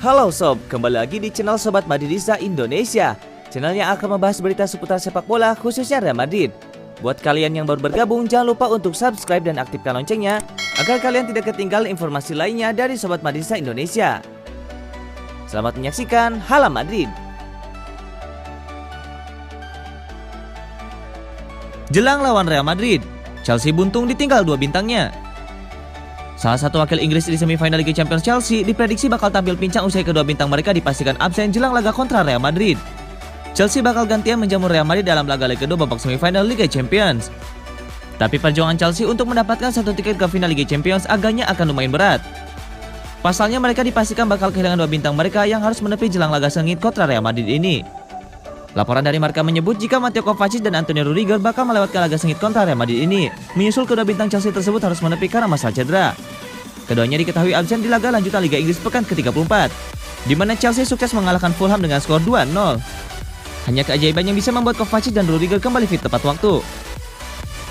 Halo sob, kembali lagi di channel Sobat Madridista Indonesia. Channel yang akan membahas berita seputar sepak bola khususnya Real Madrid. Buat kalian yang baru bergabung, jangan lupa untuk subscribe dan aktifkan loncengnya agar kalian tidak ketinggalan informasi lainnya dari Sobat Madridista Indonesia. Selamat menyaksikan Hala Madrid. Jelang lawan Real Madrid, Chelsea buntung ditinggal dua bintangnya. Salah satu wakil Inggris di semifinal Liga Champions Chelsea diprediksi bakal tampil pincang usai kedua bintang mereka dipastikan absen jelang laga kontra Real Madrid. Chelsea bakal gantian menjamu Real Madrid dalam laga leg kedua babak semifinal Liga Champions. Tapi perjuangan Chelsea untuk mendapatkan satu tiket ke final Liga Champions agaknya akan lumayan berat. Pasalnya mereka dipastikan bakal kehilangan dua bintang mereka yang harus menepi jelang laga sengit kontra Real Madrid ini. Laporan dari Marca menyebut jika Mateo Kovacic dan Antonio Rudiger bakal melewatkan laga sengit kontra Real Madrid ini, menyusul kedua bintang Chelsea tersebut harus menepi karena masalah cedera. Keduanya diketahui absen di laga lanjutan Liga Inggris pekan ke-34, di mana Chelsea sukses mengalahkan Fulham dengan skor 2-0. Hanya keajaiban yang bisa membuat Kovacic dan Rudiger kembali fit tepat waktu.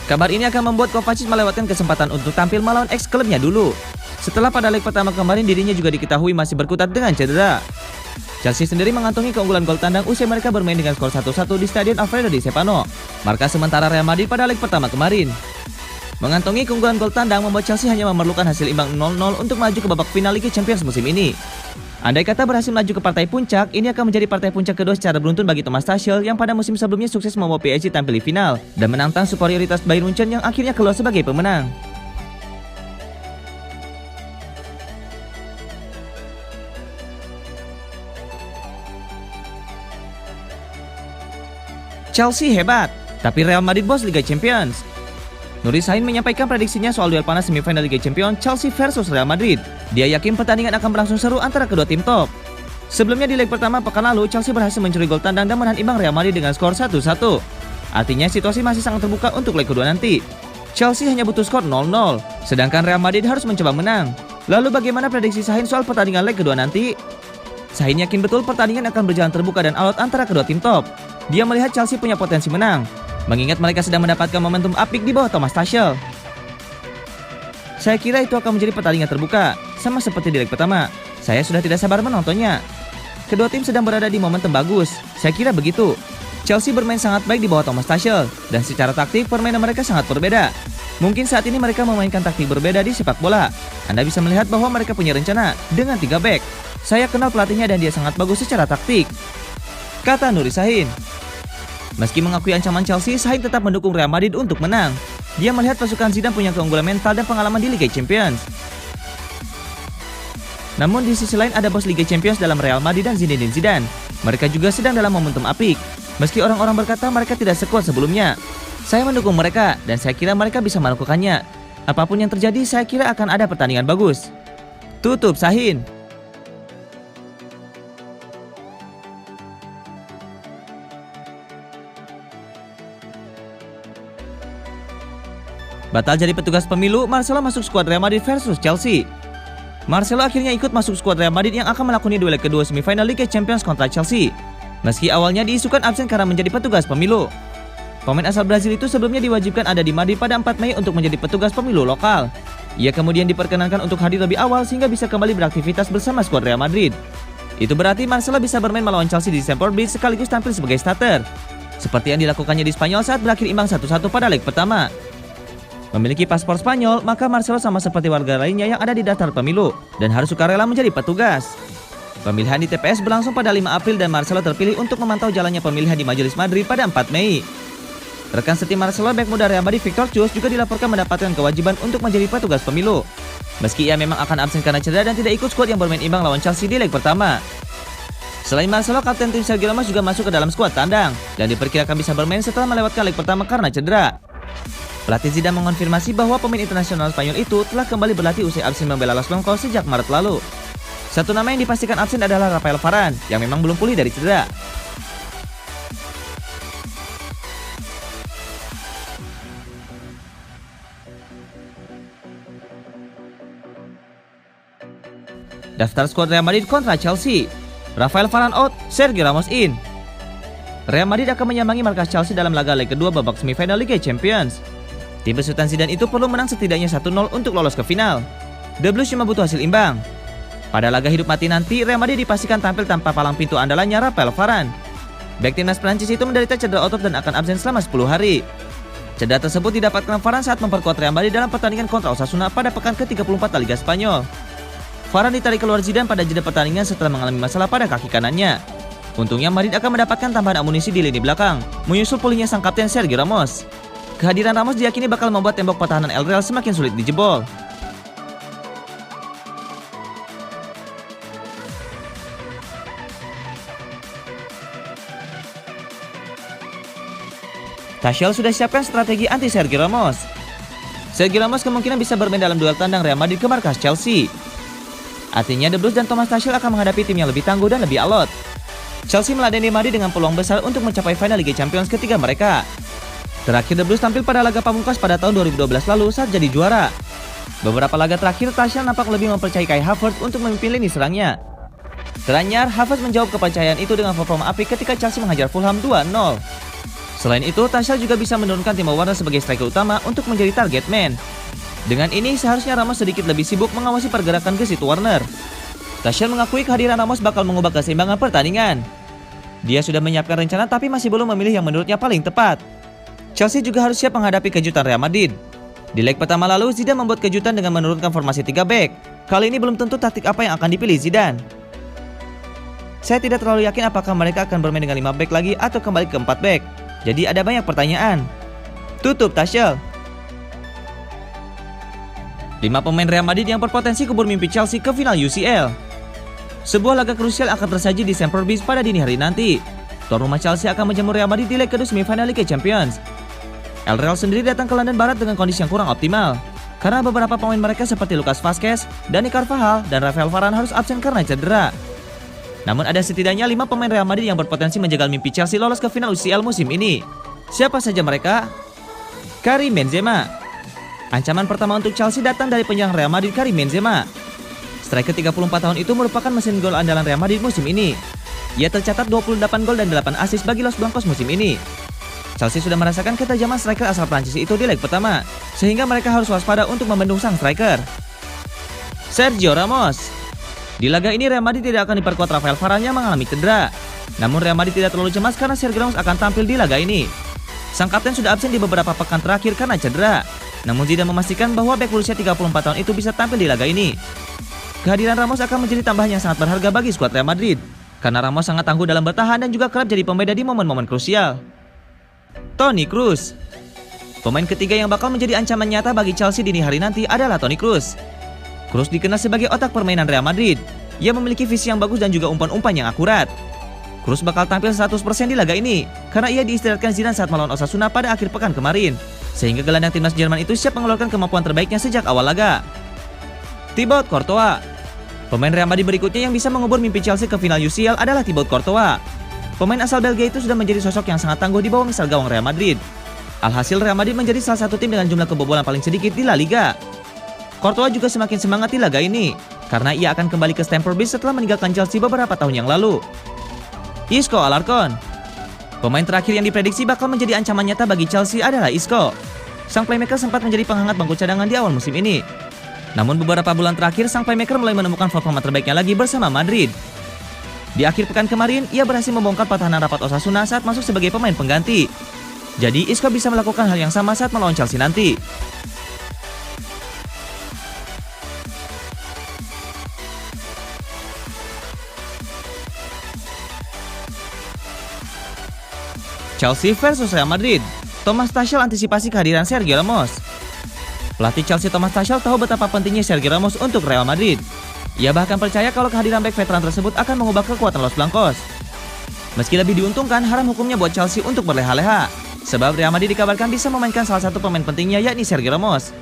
Kabar ini akan membuat Kovacic melewatkan kesempatan untuk tampil melawan ex-klubnya dulu, setelah pada leg pertama kemarin dirinya juga diketahui masih berkutat dengan cedera. Chelsea sendiri mengantongi keunggulan gol tandang usai mereka bermain dengan skor 1-1 di Stadion Alfredo Di Stefano, markas sementara Real Madrid pada leg pertama kemarin. Mengantongi keunggulan gol tandang membuat Chelsea hanya memerlukan hasil imbang 0-0 untuk maju ke babak final Liga Champions musim ini. Andai kata berhasil maju ke partai puncak, ini akan menjadi partai puncak kedua secara beruntun bagi Thomas Tuchel yang pada musim sebelumnya sukses membawa PSG tampil di final dan menantang superioritas Bayern Munchen yang akhirnya keluar sebagai pemenang. Chelsea hebat, tapi Real Madrid bos Liga Champions. Nuri Sahin menyampaikan prediksinya soal duel panas semifinal Liga Champions Chelsea versus Real Madrid. Dia yakin pertandingan akan berlangsung seru antara kedua tim top. Sebelumnya di leg pertama pekan lalu, Chelsea berhasil mencuri gol tandang dan menahan imbang Real Madrid dengan skor 1-1. Artinya situasi masih sangat terbuka untuk leg kedua nanti. Chelsea hanya butuh skor 0-0, sedangkan Real Madrid harus mencoba menang. Lalu bagaimana prediksi Sahin soal pertandingan leg kedua nanti? Sahin yakin betul pertandingan akan berjalan terbuka dan alot antara kedua tim top. Dia melihat Chelsea punya potensi menang, mengingat mereka sedang mendapatkan momentum apik di bawah Thomas Tuchel. Saya kira itu akan menjadi pertandingan terbuka, sama seperti di leg pertama. Saya sudah tidak sabar menontonnya. Kedua tim sedang berada di momentum bagus, saya kira begitu. Chelsea bermain sangat baik di bawah Thomas Tuchel, dan secara taktik permainan mereka sangat berbeda. Mungkin saat ini mereka memainkan taktik berbeda di sepak bola. Anda bisa melihat bahwa mereka punya rencana dengan 3 back. Saya kenal pelatihnya dan dia sangat bagus secara taktik, kata Nuri Sahin. Meski mengakui ancaman Chelsea, Sahin tetap mendukung Real Madrid untuk menang. Dia melihat pasukan Zidane punya keunggulan mental dan pengalaman di Liga Champions. Namun di sisi lain ada bos Liga Champions dalam Real Madrid dan Zinedine Zidane. Mereka juga sedang dalam momentum apik. Meski orang-orang berkata mereka tidak sekuat sebelumnya, saya mendukung mereka dan saya kira mereka bisa melakukannya. Apapun yang terjadi, saya kira akan ada pertandingan bagus, tutup Sahin. Batal jadi petugas pemilu, Marcelo masuk skuad Real Madrid versus Chelsea. Marcelo akhirnya ikut masuk skuad Real Madrid yang akan melakoni duel kedua semifinal Liga Champions kontra Chelsea. Meski awalnya diisukan absen karena menjadi petugas pemilu. Pemain asal Brazil itu sebelumnya diwajibkan ada di Madrid pada 4 Mei untuk menjadi petugas pemilu lokal. Ia kemudian diperkenankan untuk hadir lebih awal sehingga bisa kembali beraktivitas bersama skuad Real Madrid. Itu berarti Marcelo bisa bermain melawan Chelsea di Stamford Bridge sekaligus tampil sebagai starter, seperti yang dilakukannya di Spanyol saat berakhir imbang 1-1 pada leg pertama. Memiliki paspor Spanyol, maka Marcelo sama seperti warga lainnya yang ada di daftar pemilu dan harus sukarela menjadi petugas. Pemilihan di TPS berlangsung pada 5 April dan Marcelo terpilih untuk memantau jalannya pemilihan di Majelis Madrid pada 4 Mei. Rekan setim Marcelo, bek muda Real Madrid Victor Cruz juga dilaporkan mendapatkan kewajiban untuk menjadi petugas pemilu. Meski ia memang akan absen karena cedera dan tidak ikut skuad yang bermain imbang lawan Chelsea di leg pertama. Selain Marcelo, kapten tim Sergio Ramos juga masuk ke dalam skuad tandang dan diperkirakan bisa bermain setelah melewatkan leg pertama karena cedera. Pelatih Zidane mengonfirmasi bahwa pemain internasional Spanyol itu telah kembali berlatih usai absen membela Los Blancos sejak Maret lalu. Satu nama yang dipastikan absen adalah Rafael Varane yang memang belum pulih dari cedera. Daftar skuad Real Madrid kontra Chelsea. Rafael Varane out, Sergio Ramos in. Real Madrid akan menyambangi markas Chelsea dalam laga leg kedua babak semifinal Liga Champions. Tim besutan Zidane itu perlu menang setidaknya 1-0 untuk lolos ke final. The Blues cuma butuh hasil imbang. Pada laga hidup mati nanti, Real Madrid dipastikan tampil tanpa palang pintu andalannya Raphael Varane. Bek timnas Prancis itu menderita cedera otot dan akan absen selama 10 hari. Cedera tersebut didapatkan Varane saat memperkuat Real Madrid dalam pertandingan kontra Osasuna pada pekan ke-34 La Liga Spanyol. Varane ditarik keluar Zidane pada jeda pertandingan setelah mengalami masalah pada kaki kanannya. Untungnya Madrid akan mendapatkan tambahan amunisi di lini belakang, menyusul pulihnya sang kapten Sergio Ramos. Kehadiran Ramos diyakini bakal membuat tembok pertahanan El Real semakin sulit dijebol. Tuchel sudah siapkan strategi anti Sergio Ramos. Sergio Ramos kemungkinan bisa bermain dalam duel tandang Real Madrid ke markas Chelsea. Artinya The Blues dan Thomas Tuchel akan menghadapi tim yang lebih tangguh dan lebih alot. Chelsea meladeni Madrid dengan peluang besar untuk mencapai final Liga Champions ketiga mereka. Terakhir The Blues tampil pada laga pamungkas pada tahun 2012 lalu saat jadi juara. Beberapa laga terakhir Tuchel nampak lebih mempercayai Kai Havertz untuk memimpin lini serangnya. Teranyar, Havertz menjawab kepercayaan itu dengan performa apik ketika Chelsea menghajar Fulham 2-0. Selain itu, Tuchel juga bisa menurunkan Timo Werner sebagai striker utama untuk menjadi target man. Dengan ini, seharusnya Ramos sedikit lebih sibuk mengawasi pergerakan gesit Werner. Tuchel mengakui kehadiran Ramos bakal mengubah keseimbangan pertandingan. Dia sudah menyiapkan rencana tapi masih belum memilih yang menurutnya paling tepat. Chelsea juga harus siap menghadapi kejutan Real Madrid. Di leg pertama lalu, Zidane membuat kejutan dengan menurunkan formasi 3 back. Kali ini belum tentu taktik apa yang akan dipilih Zidane. Saya tidak terlalu yakin apakah mereka akan bermain dengan 5 back lagi atau kembali ke 4 back. Jadi ada banyak pertanyaan. Tutup Tuchel. 5 pemain Real Madrid yang berpotensi kubur mimpi Chelsea ke final UCL. Sebuah laga krusial akan tersaji di Stamford Bridge pada dini hari nanti. Tuan rumah Chelsea akan menjamu Real Madrid di leg kedua semifinal Liga Champions. El Real sendiri datang ke London Barat dengan kondisi yang kurang optimal, karena beberapa pemain mereka seperti Lucas Vazquez, Dani Carvajal, dan Raphael Varane harus absen karena cedera. Namun ada setidaknya 5 pemain Real Madrid yang berpotensi menjagal mimpi Chelsea lolos ke final UCL musim ini. Siapa saja mereka? Karim Benzema. Ancaman pertama untuk Chelsea datang dari penyerang Real Madrid Karim Benzema. Striker 34 tahun itu merupakan mesin gol andalan Real Madrid musim ini. Ia tercatat 28 gol dan 8 assist bagi Los Blancos musim ini. Chelsea sudah merasakan ketajaman striker asal Prancis itu di leg pertama, sehingga mereka harus waspada untuk membendung sang striker. Sergio Ramos. Di laga ini Real Madrid tidak akan diperkuat Raphael Varane yang mengalami cedera. Namun Real Madrid tidak terlalu cemas karena Sergio Ramos akan tampil di laga ini. Sang kapten sudah absen di beberapa pekan terakhir karena cedera. Namun Zidane memastikan bahwa bek berusia 34 tahun itu bisa tampil di laga ini. Kehadiran Ramos akan menjadi tambahan yang sangat berharga bagi skuad Real Madrid, karena Ramos sangat tangguh dalam bertahan dan juga kerap jadi pembeda di momen-momen krusial. Toni Kroos. Pemain ketiga yang bakal menjadi ancaman nyata bagi Chelsea dini hari nanti adalah Toni Kroos. Kroos dikenal sebagai otak permainan Real Madrid. Ia memiliki visi yang bagus dan juga umpan-umpan yang akurat. Kroos bakal tampil 100% di laga ini karena ia diistirahatkan Zidane saat melawan Osasuna pada akhir pekan kemarin, sehingga gelandang timnas Jerman itu siap mengeluarkan kemampuan terbaiknya sejak awal laga. Thibaut Courtois. Pemain Real Madrid berikutnya yang bisa mengubur mimpi Chelsea ke final UCL adalah Thibaut Courtois. Pemain asal Belgia itu sudah menjadi sosok yang sangat tangguh di bawah misal gawang Real Madrid. Alhasil Real Madrid menjadi salah satu tim dengan jumlah kebobolan paling sedikit di La Liga. Courtois juga semakin semangat di laga ini karena ia akan kembali ke Stamford Bridge setelah meninggalkan Chelsea beberapa tahun yang lalu. Isco Alarcon. Pemain terakhir yang diprediksi bakal menjadi ancaman nyata bagi Chelsea adalah Isco. Sang playmaker sempat menjadi penghangat bangku cadangan di awal musim ini. Namun beberapa bulan terakhir sang playmaker mulai menemukan performa terbaiknya lagi bersama Madrid. Di akhir pekan kemarin, ia berhasil membongkar pertahanan rapat Osasuna saat masuk sebagai pemain pengganti. Jadi Isco bisa melakukan hal yang sama saat melawan Chelsea nanti. Chelsea versus Real Madrid. Thomas Tuchel antisipasi kehadiran Sergio Ramos. Pelatih Chelsea Thomas Tuchel tahu betapa pentingnya Sergio Ramos untuk Real Madrid. Ia bahkan percaya kalau kehadiran bek veteran tersebut akan mengubah kekuatan Los Blancos. Meski lebih diuntungkan, haram hukumnya buat Chelsea untuk berleha-leha, sebab Real Madrid dikabarkan bisa memainkan salah satu pemain pentingnya yakni Sergio Ramos.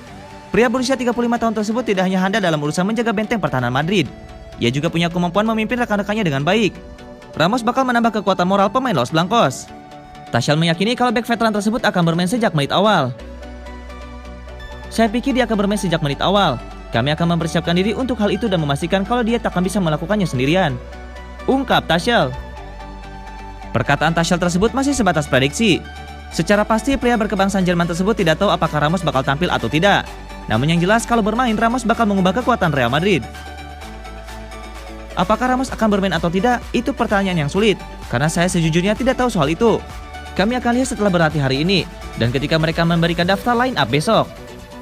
Pria berusia 35 tahun tersebut tidak hanya handal dalam urusan menjaga benteng pertahanan Madrid, ia juga punya kemampuan memimpin rekan-rekannya dengan baik. Ramos bakal menambah kekuatan moral pemain Los Blancos. Tuchel meyakini kalau bek veteran tersebut akan bermain sejak menit awal. Saya pikir dia akan bermain sejak menit awal. Kami akan mempersiapkan diri untuk hal itu dan memastikan kalau dia tak akan bisa melakukannya sendirian, ungkap Tuchel. Perkataan Tuchel tersebut masih sebatas prediksi. Secara pasti pria berkebangsaan Jerman tersebut tidak tahu apakah Ramos bakal tampil atau tidak. Namun yang jelas kalau bermain Ramos bakal mengubah kekuatan Real Madrid. Apakah Ramos akan bermain atau tidak? Itu pertanyaan yang sulit, karena saya sejujurnya tidak tahu soal itu. Kami akan lihat setelah berlatih hari ini, dan ketika mereka memberikan daftar line up besok.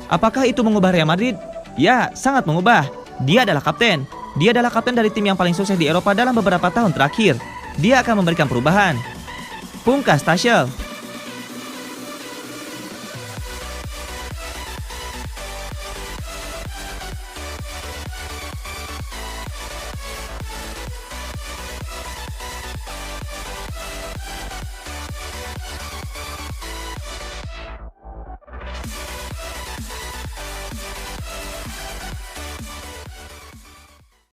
Apakah itu mengubah Real Madrid? Ya, sangat mengubah. Dia adalah kapten. Dia adalah kapten dari tim yang paling sukses di Eropa dalam beberapa tahun terakhir. Dia akan memberikan perubahan. Pungkas Tuchel.